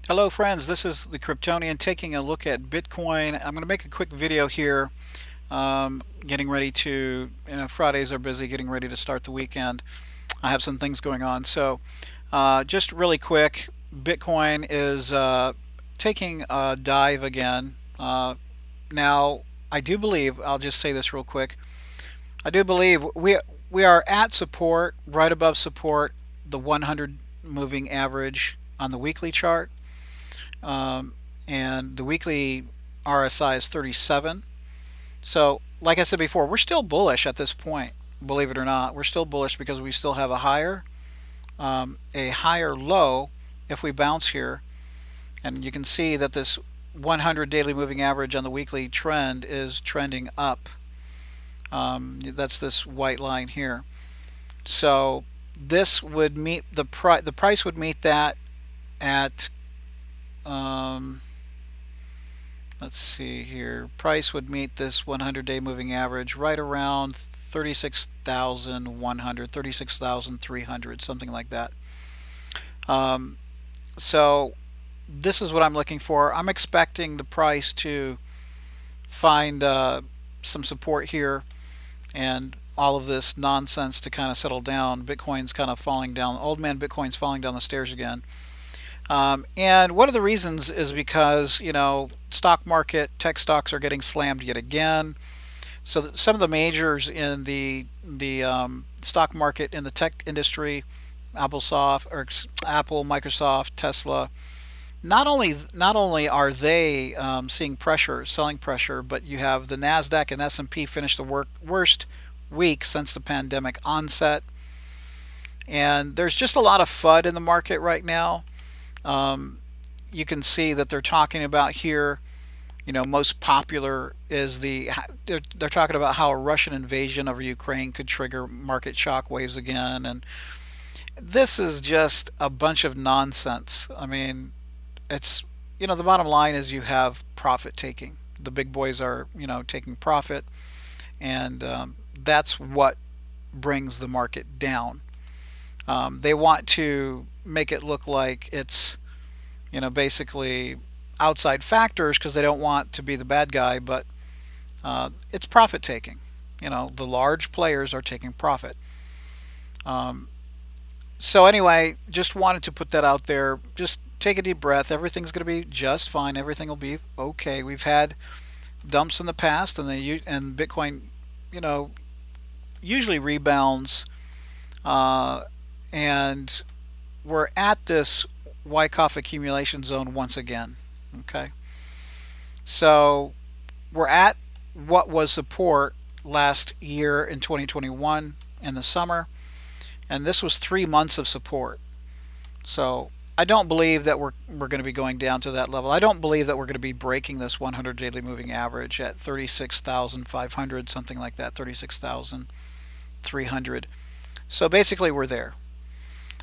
Hello friends, this is the Cryptonian taking a look at Bitcoin. I'm going to make a quick video here, getting ready to, Fridays are busy, getting ready to start the weekend. I have some things going on. Just really quick, Bitcoin is taking a dive again. Now, I do believe, I'll just say this real quick, I do believe we are at support, right above support, the 100 moving average on the weekly chart. um, and the weekly RSI is 37. So, like I said before, we're still bullish at this point. Believe it or not, we're still bullish because we still have a higher low if we bounce here, and you can see that this 100 daily moving average on the weekly trend is trending up. That's this white line here. So this would meet the price. The price would meet that at um, let's see here. Price would meet this 100-day moving average right around 36,100, 36,300, something like that. Um, so this is what I'm looking for. I'm expecting the price to find some support here and all of this nonsense to kind of settle down. Bitcoin's kind of falling down. Old man Bitcoin's falling down the stairs again. And one of the reasons is because, stock market, tech stocks are getting slammed yet again. So some of the majors in the stock market in the tech industry, Apple, Microsoft, Tesla, not only are they seeing pressure, selling pressure, but you have the Nasdaq and S&P finish the worst week since the pandemic onset, and there's just a lot of FUD in the market right now. Um, you can see that they're talking about here, most popular is they're talking about how a Russian invasion over Ukraine could trigger market shock waves again. And this is just a bunch of nonsense. I mean, it's, the bottom line is you have profit taking. The big boys are, taking profit, and that's what brings the market down. They want to make it look like it's, basically outside factors because they don't want to be the bad guy, but it's profit taking. The large players are taking profit. Um, so anyway, just wanted to put that out there. Just take a deep breath. Everything's going to be just fine. Everything will be okay. We've had dumps in the past, and Bitcoin, you know, usually rebounds, uh, and we're at this Wyckoff accumulation zone once again. Okay, so we're at what was support last year in 2021 in the summer, and this was 3 months of support. So I don't believe that we're going to be going down to that level. I don't believe that we're going to be breaking this 100 daily moving average at 36,500, something like that, 36,300. So basically, we're there.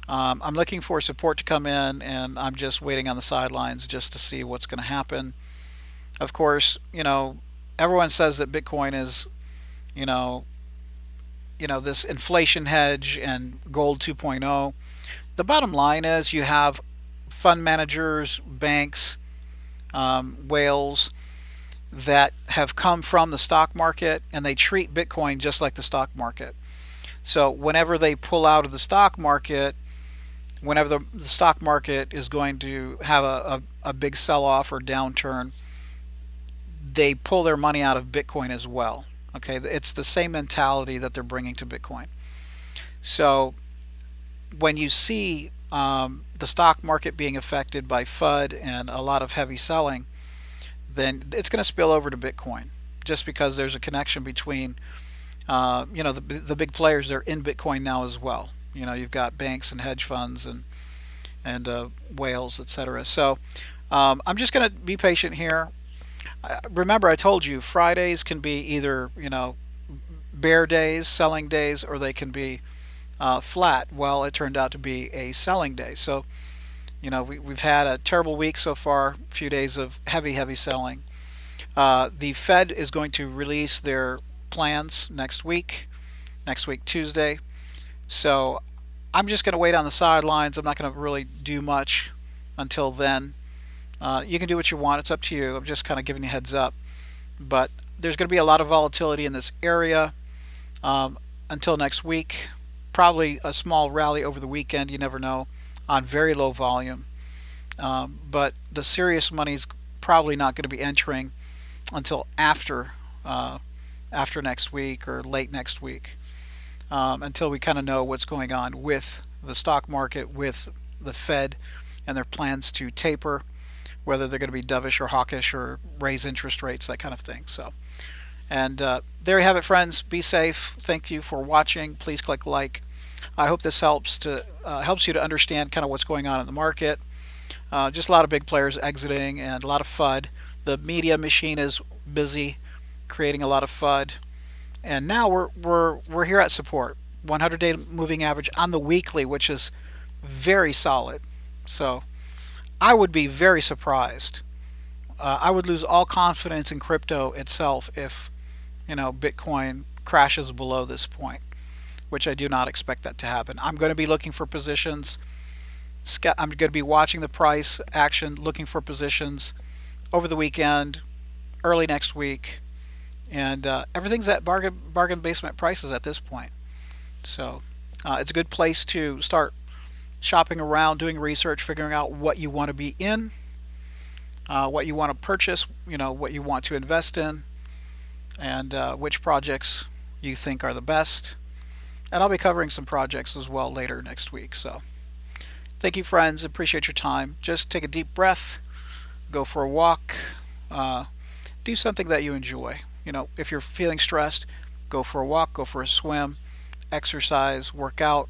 I'm looking for support to come in, and I'm just waiting on the sidelines just to see what's going to happen. Of course, everyone says that Bitcoin is, you know, this inflation hedge and gold 2.0. The bottom line is you have fund managers, banks, whales that have come from the stock market, and they treat Bitcoin just like the stock market. So whenever they pull out of the stock market, whenever the stock market is going to have a big sell-off or downturn, they pull their money out of Bitcoin as well. Okay, it's the same mentality that they're bringing to Bitcoin. So when you see the stock market being affected by FUD and a lot of heavy selling, then it's going to spill over to Bitcoin, just because there's a connection between, the big players. They're in Bitcoin now as well. You've got banks and hedge funds and whales, etc. So I'm just going to be patient here. Remember, I told you Fridays can be either bear days, selling days, or they can be flat. Well, it turned out to be a selling day. So we've had a terrible week so far. A few days of heavy selling. The Fed is going to release their plans next week Tuesday. So I'm just going to wait on the sidelines. I'm not going to really do much until then. You can do what you want. It's up to you. I'm just kind of giving you a heads up. But there's going to be a lot of volatility in this area um, until next week. Probably a small rally over the weekend. You never know, on very low volume. But the serious money is probably not going to be entering until uh, after next week or late next week, until we kind of know what's going on with the stock market, with the Fed and their plans to taper, whether they're going to be dovish or hawkish or raise interest rates, that kind of thing. So, and there you have it, friends. Be safe. Thank you for watching. Please click like. I hope this helps you to understand kind of what's going on in the market. Just a lot of big players exiting and a lot of FUD. The media machine is busy creating a lot of FUD. And now we're here at support. 100-day moving average on the weekly, which is very solid. So I would be very surprised. I would lose all confidence in crypto itself if Bitcoin crashes below this point, which I do not expect that to happen. I'm going to be looking for positions. I'm going to be watching the price action, looking for positions over the weekend, early next week, and everything's at bargain basement prices at this point. So it's a good place to start shopping around, doing research, figuring out what you want to be in, what you want to purchase, what you want to invest in, and which projects you think are the best. And I'll be covering some projects as well later next week. So thank you, friends. Appreciate your time. Just take a deep breath, go for a walk, do something that you enjoy. If you're feeling stressed, go for a walk, go for a swim, exercise, work out,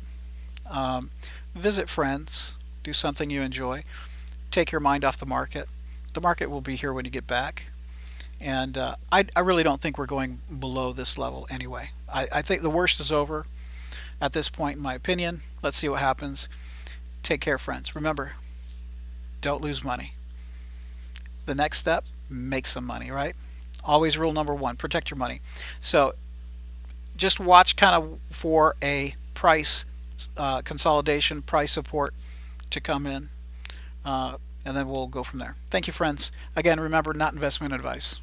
visit friends, do something you enjoy. Take your mind off the market. The market will be here when you get back. And I really don't think we're going below this level anyway. I think the worst is over at this point, in my opinion. Let's see what happens. Take care, friends. Remember, don't lose money. The next step, make some money, right? Always rule number one, protect your money. So just watch kind of for a price consolidation, price support to come in, and then we'll go from there. Thank you, friends. Again, remember, not investment advice.